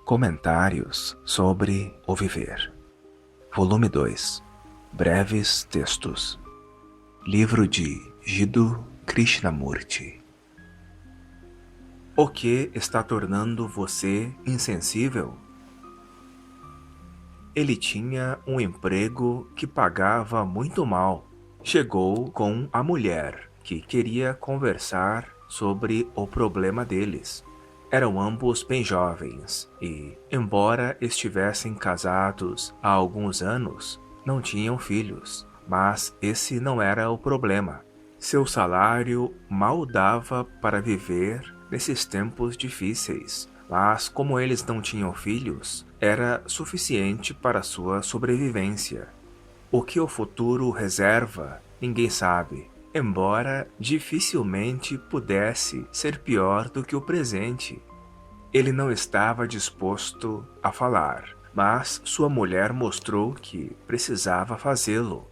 Comentários sobre o Viver. Volume 2. Breves textos. Livro de Jiddu Krishnamurti. O que está tornando você insensível? Ele tinha um emprego que pagava muito mal. Chegou com a mulher, que queria conversar sobre o problema deles. Eram ambos bem jovens e, embora estivessem casados há alguns anos, não tinham filhos. Mas esse não era o problema. Seu salário mal dava para viver nesses tempos difíceis. Mas como eles não tinham filhos, era suficiente para sua sobrevivência. O que o futuro reserva, ninguém sabe. Embora dificilmente pudesse ser pior do que o presente. Ele não estava disposto a falar, mas sua mulher mostrou que precisava fazê-lo.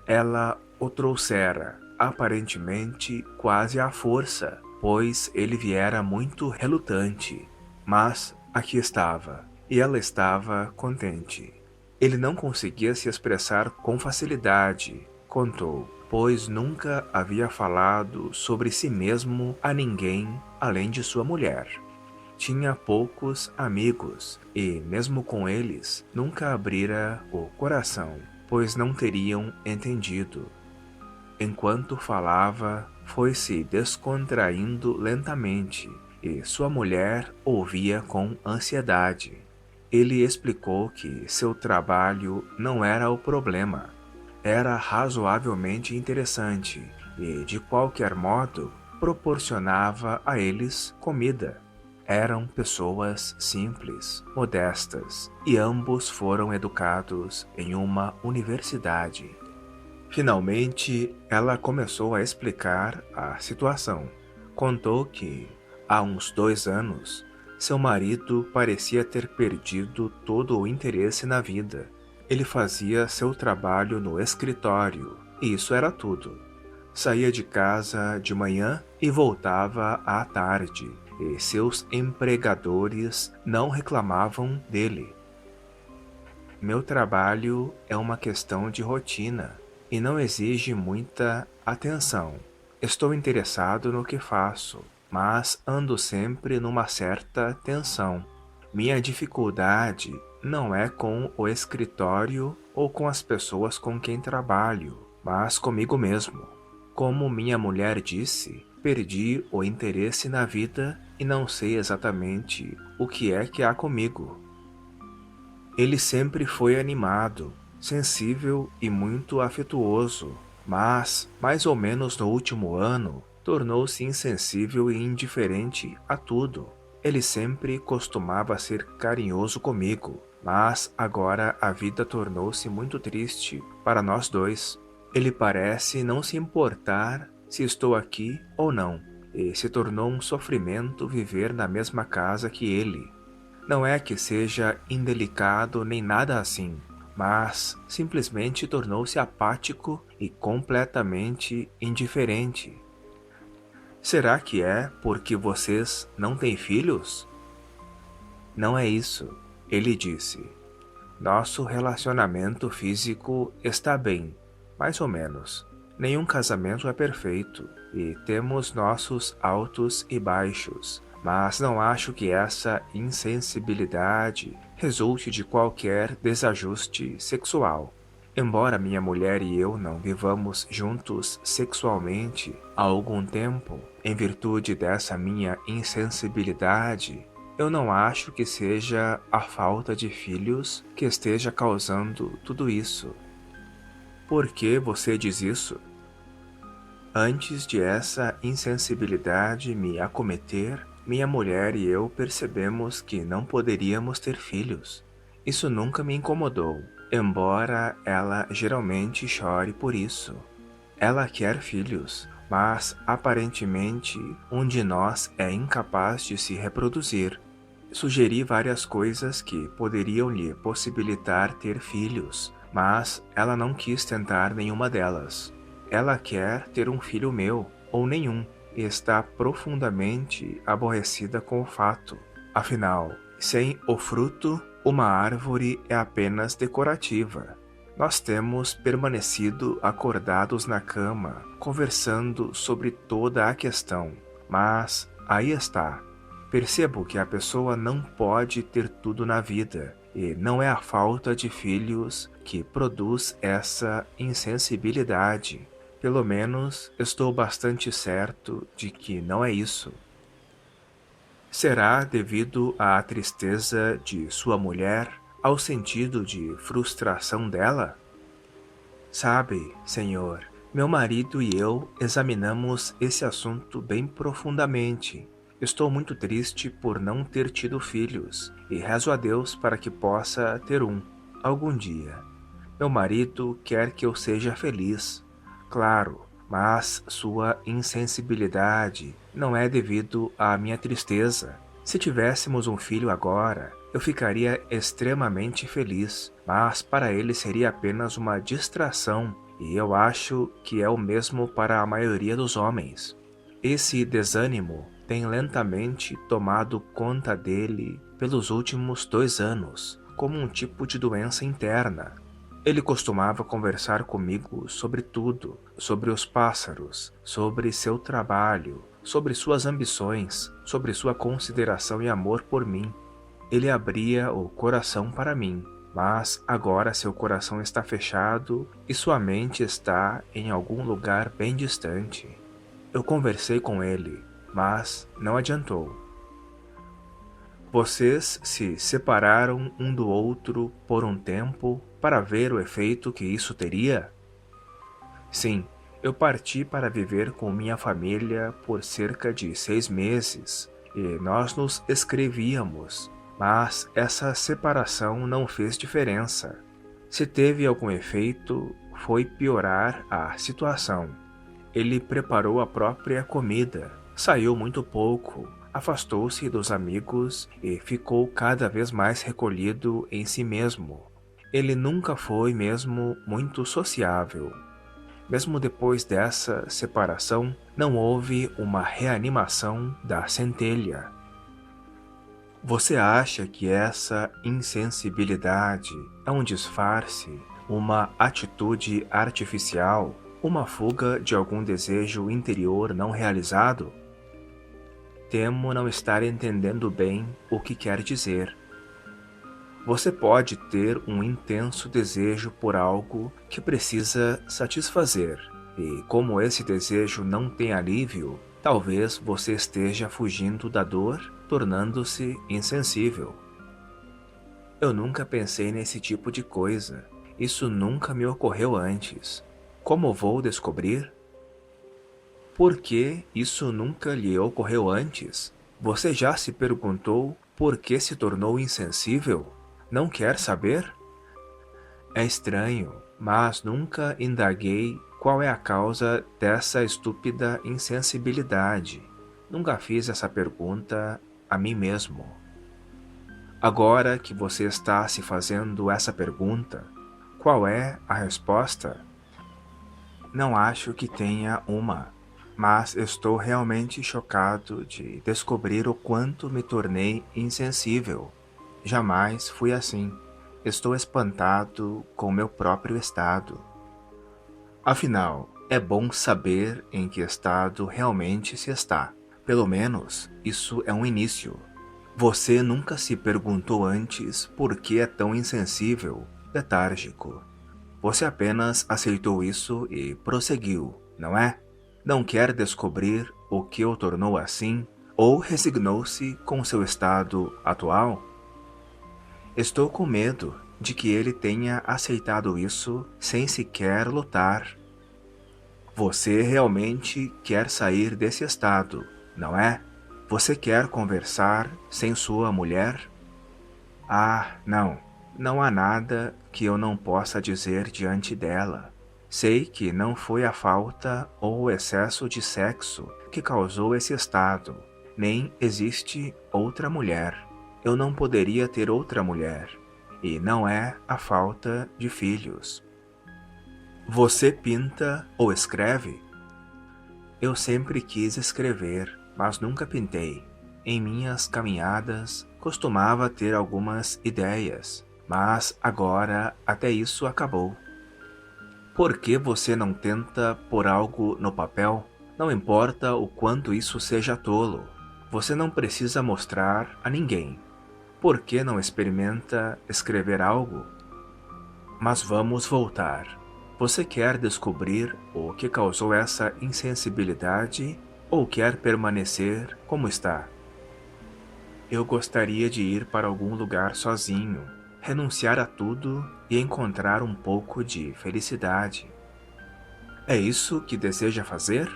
Ela o trouxera, aparentemente quase à força, pois ele viera muito relutante. Mas aqui estava, e ela estava contente. Ele não conseguia se expressar com facilidade, contou, pois nunca havia falado sobre si mesmo a ninguém além de sua mulher. Tinha poucos amigos e, mesmo com eles, nunca abrira o coração, pois não teriam entendido. Enquanto falava, foi se descontraindo lentamente e sua mulher ouvia com ansiedade. Ele explicou que seu trabalho não era o problema. Era razoavelmente interessante e, de qualquer modo, proporcionava a eles comida. Eram pessoas simples, modestas, e ambos foram educados em uma universidade. Finalmente, ela começou a explicar a situação. Contou que, há uns 2 anos, seu marido parecia ter perdido todo o interesse na vida. Ele fazia seu trabalho no escritório, e isso era tudo. Saía de casa de manhã e voltava à tarde, e seus empregadores não reclamavam dele. Meu trabalho é uma questão de rotina e não exige muita atenção. Estou interessado no que faço, mas ando sempre numa certa tensão. Minha dificuldade não é com o escritório ou com as pessoas com quem trabalho, mas comigo mesmo. Como minha mulher disse, perdi o interesse na vida e não sei exatamente o que é que há comigo. Ele sempre foi animado, sensível e muito afetuoso, mas, mais ou menos no último ano, tornou-se insensível e indiferente a tudo. Ele sempre costumava ser carinhoso comigo, mas agora a vida tornou-se muito triste para nós dois. Ele parece não se importar se estou aqui ou não, e se tornou um sofrimento viver na mesma casa que ele. Não é que seja indelicado nem nada assim, mas simplesmente tornou-se apático e completamente indiferente. Será que é porque vocês não têm filhos? Não é isso, ele disse. Nosso relacionamento físico está bem, mais ou menos. Nenhum casamento é perfeito e temos nossos altos e baixos, mas não acho que essa insensibilidade resulte de qualquer desajuste sexual. Embora minha mulher e eu não vivamos juntos sexualmente há algum tempo, em virtude dessa minha insensibilidade, eu não acho que seja a falta de filhos que esteja causando tudo isso. Por que você diz isso? Antes de essa insensibilidade me acometer, minha mulher e eu percebemos que não poderíamos ter filhos. Isso nunca me incomodou, embora ela geralmente chore por isso. Ela quer filhos, mas aparentemente um de nós é incapaz de se reproduzir. Sugeri várias coisas que poderiam lhe possibilitar ter filhos, mas ela não quis tentar nenhuma delas. Ela quer ter um filho meu, ou nenhum, e está profundamente aborrecida com o fato. Afinal, Sem o fruto, uma árvore é apenas decorativa. Nós temos permanecido acordados na cama, conversando sobre toda a questão. Mas aí está. Percebo que a pessoa não pode ter tudo na vida, e não é a falta de filhos que produz essa insensibilidade. Pelo menos estou bastante certo de que não é isso. Será devido à tristeza de sua mulher, ao sentido de frustração dela? Sabe, senhor, meu marido e eu examinamos esse assunto bem profundamente. Estou muito triste por não ter tido filhos e rezo a Deus para que possa ter um, algum dia. Meu marido quer que eu seja feliz, claro, mas sua insensibilidade não é devido à minha tristeza. Se tivéssemos um filho agora, eu ficaria extremamente feliz, mas para ele seria apenas uma distração, e eu acho que é o mesmo para a maioria dos homens. Esse desânimo tem lentamente tomado conta dele pelos últimos 2 anos, como um tipo de doença interna. Ele costumava conversar comigo sobre tudo, sobre os pássaros, sobre seu trabalho, sobre suas ambições, sobre sua consideração e amor por mim. Ele abria o coração para mim, mas agora seu coração está fechado e sua mente está em algum lugar bem distante. Eu conversei com ele, mas não adiantou. Vocês se separaram um do outro por um tempo para ver o efeito que isso teria? Sim, eu parti para viver com minha família por cerca de 6 meses e nós nos escrevíamos, mas essa separação não fez diferença. Se teve algum efeito, foi piorar a situação. Ele preparou a própria comida, saiu muito pouco, afastou-se dos amigos e ficou cada vez mais recolhido em si mesmo. Ele nunca foi mesmo muito sociável. Mesmo depois dessa separação, não houve uma reanimação da centelha. Você acha que essa insensibilidade é um disfarce, uma atitude artificial, uma fuga de algum desejo interior não realizado? Temo não estar entendendo bem o que quer dizer. Você pode ter um intenso desejo por algo que precisa satisfazer, e como esse desejo não tem alívio, talvez você esteja fugindo da dor, tornando-se insensível. Eu nunca pensei nesse tipo de coisa. Isso nunca me ocorreu antes. Como vou descobrir? Por que isso nunca lhe ocorreu antes? Você já se perguntou por que se tornou insensível? Não quer saber? É estranho, mas nunca indaguei qual é a causa dessa estúpida insensibilidade. Nunca fiz essa pergunta a mim mesmo. Agora que você está se fazendo essa pergunta, qual é a resposta? Não acho que tenha uma, mas estou realmente chocado de descobrir o quanto me tornei insensível. Jamais fui assim. Estou espantado com meu próprio estado. Afinal, é bom saber em que estado realmente se está. Pelo menos, isso é um início. Você nunca se perguntou antes por que é tão insensível, letárgico. Você apenas aceitou isso e prosseguiu, não é? Não quer descobrir o que o tornou assim ou resignou-se com seu estado atual? Estou com medo de que ele tenha aceitado isso sem sequer lutar. Você realmente quer sair desse estado, não é? Você quer conversar sem sua mulher? Ah, não. Não há nada que eu não possa dizer diante dela. Sei que não foi a falta ou o excesso de sexo que causou esse estado, nem existe outra mulher. Eu não poderia ter outra mulher, e não é a falta de filhos. Você pinta ou escreve? Eu sempre quis escrever, mas nunca pintei. em minhas caminhadas, costumava ter algumas ideias, mas agora até isso acabou. Por que você não tenta pôr algo no papel? Não importa o quanto isso seja tolo. Você não precisa mostrar a ninguém. Por que não experimenta escrever algo? Mas vamos voltar. Você quer descobrir o que causou essa insensibilidade ou quer permanecer como está? Eu gostaria de ir para algum lugar sozinho, renunciar a tudo e encontrar um pouco de felicidade. É isso que deseja fazer?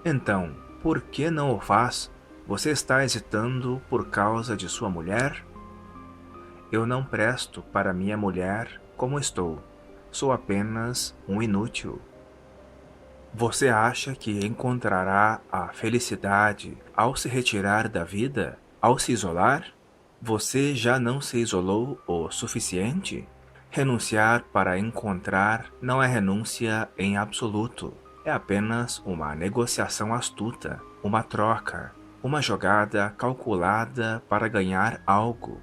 Então, por que não o faz? Você está hesitando por causa de sua mulher? Eu não presto para minha mulher como estou. Sou apenas um inútil. Você acha que encontrará a felicidade ao se retirar da vida, ao se isolar? Você já não se isolou o suficiente? Renunciar para encontrar não é renúncia em absoluto. É apenas uma negociação astuta, uma troca, uma jogada calculada para ganhar algo.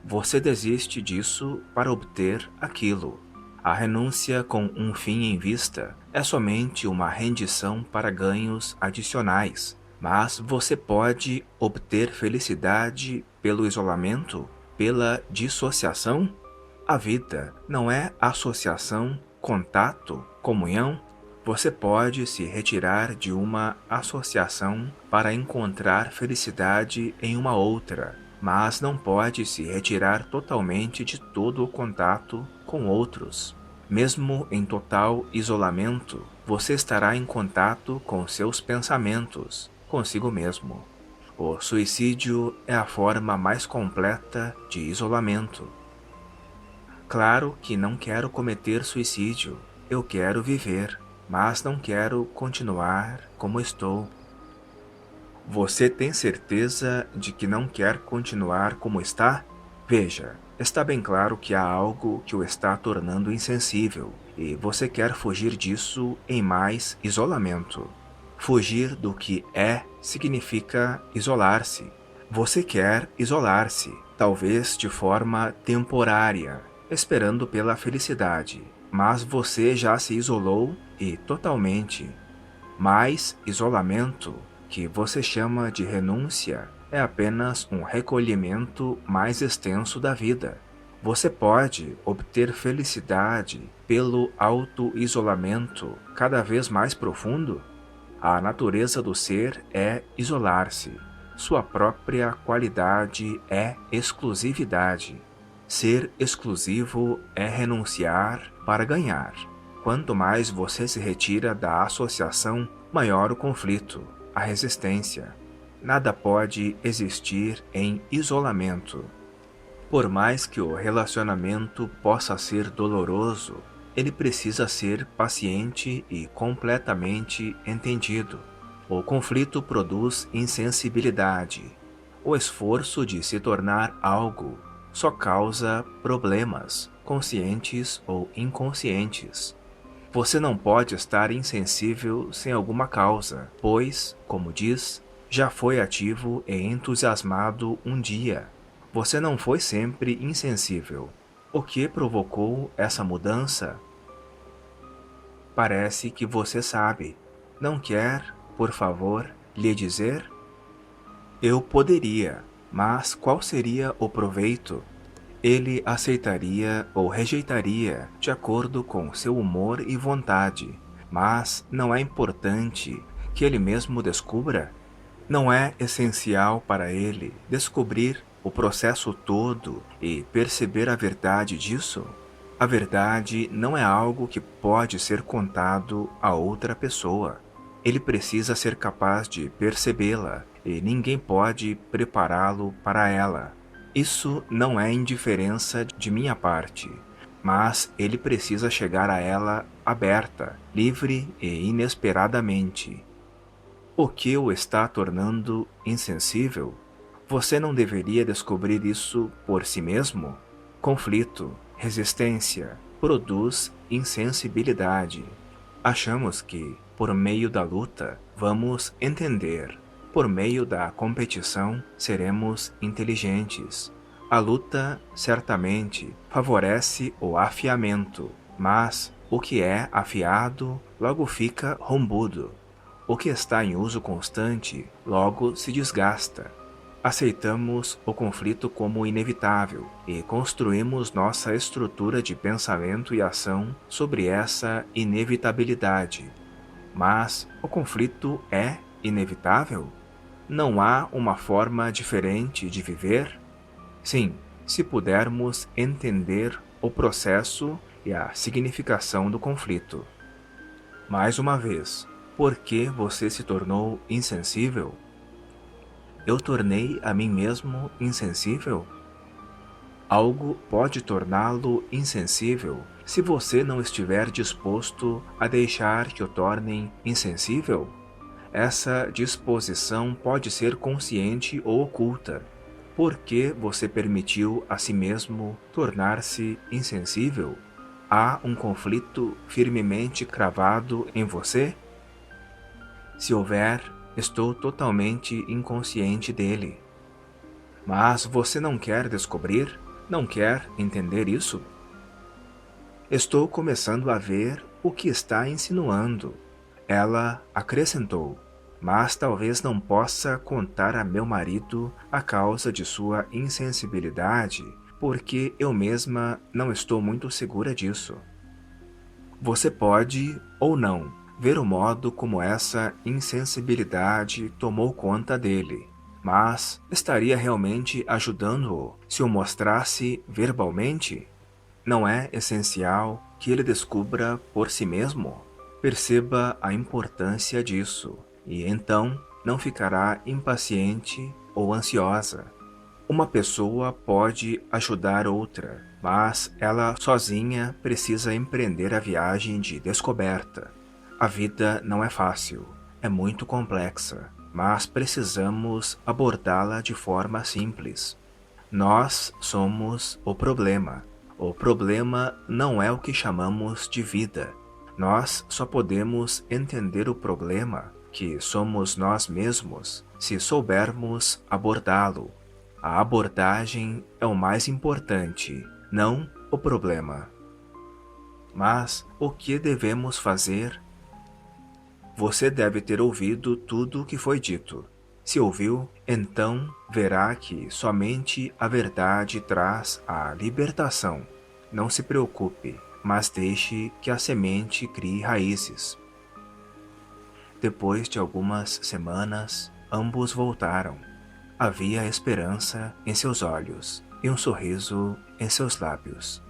Você desiste disso para obter aquilo. A renúncia com um fim em vista é somente uma rendição para ganhos adicionais, mas você pode obter felicidade pelo isolamento, pela dissociação? A vida não é associação, contato, comunhão? Você pode se retirar de uma associação para encontrar felicidade em uma outra, mas não pode se retirar totalmente de todo o contato com outros. Mesmo em total isolamento, você estará em contato com seus pensamentos, consigo mesmo. O suicídio é a forma mais completa de isolamento. Claro que não quero cometer suicídio. Eu quero viver, mas não quero continuar como estou. Você tem certeza de que não quer continuar como está? Veja, está bem claro que há algo que o está tornando insensível, e você quer fugir disso em mais isolamento. Fugir do que é significa isolar-se. Você quer isolar-se, talvez de forma temporária, esperando pela felicidade, mas você já se isolou e totalmente. Mais isolamento, que você chama de renúncia, é apenas um recolhimento mais extenso da vida. Você pode obter felicidade pelo auto-isolamento cada vez mais profundo? A natureza do ser é isolar-se. Sua própria qualidade é exclusividade. Ser exclusivo é renunciar para ganhar. Quanto mais você se retira da associação, maior o conflito, a resistência. Nada pode existir em isolamento. Por mais que o relacionamento possa ser doloroso, ele precisa ser paciente e completamente entendido. O conflito produz insensibilidade. O esforço de se tornar algo só causa problemas, conscientes ou inconscientes. Você não pode estar insensível sem alguma causa, pois, como diz, já foi ativo e entusiasmado um dia. Você não foi sempre insensível. O que provocou essa mudança? Parece que você sabe. Não quer, por favor, lhe dizer? Eu poderia, mas qual seria o proveito? Ele aceitaria ou rejeitaria de acordo com seu humor e vontade, mas não é importante que ele mesmo descubra? Não é essencial para ele descobrir o processo todo e perceber a verdade disso? A verdade não é algo que pode ser contado a outra pessoa. Ele precisa ser capaz de percebê-la e ninguém pode prepará-lo para ela. Isso não é indiferença de minha parte, mas ele precisa chegar a ela aberta, livre e inesperadamente. O que o está tornando insensível? Você não deveria descobrir isso por si mesmo? Conflito, resistência, produz insensibilidade. Achamos que, por meio da luta, vamos entender. Por meio da competição, seremos inteligentes. A luta certamente favorece o afiamento, mas o que é afiado logo fica rombudo. O que está em uso constante logo se desgasta. Aceitamos o conflito como inevitável e construímos nossa estrutura de pensamento e ação sobre essa inevitabilidade. Mas o conflito é inevitável? Não há uma forma diferente de viver? Sim, se pudermos entender o processo e a significação do conflito. Mais uma vez, por que você se tornou insensível? Eu tornei a mim mesmo insensível? Algo pode torná-lo insensível se você não estiver disposto a deixar que o tornem insensível. Essa disposição pode ser consciente ou oculta. Por que você permitiu a si mesmo tornar-se insensível? Há um conflito firmemente cravado em você? Se houver, estou totalmente inconsciente dele. Mas você não quer descobrir? Não quer entender isso? Estou começando a ver o que está insinuando. Ela acrescentou, mas talvez não possa contar a meu marido a causa de sua insensibilidade, porque eu mesma não estou muito segura disso. Você pode, ou não, ver o modo como essa insensibilidade tomou conta dele, mas estaria realmente ajudando-o se o mostrasse verbalmente? Não é essencial que ele descubra por si mesmo? Perceba a importância disso, e então não ficará impaciente ou ansiosa. Uma pessoa pode ajudar outra, mas ela sozinha precisa empreender a viagem de descoberta. A vida não é fácil, é muito complexa, mas precisamos abordá-la de forma simples. Nós somos o problema. O problema não é o que chamamos de vida. Nós só podemos entender o problema, que somos nós mesmos, se soubermos abordá-lo. A abordagem é o mais importante, não o problema. Mas o que devemos fazer? Você deve ter ouvido tudo o que foi dito. Se ouviu, então verá que somente a verdade traz a libertação. Não se preocupe, mas deixe que a semente crie raízes. Depois de algumas semanas, ambos voltaram. Havia esperança em seus olhos e um sorriso em seus lábios.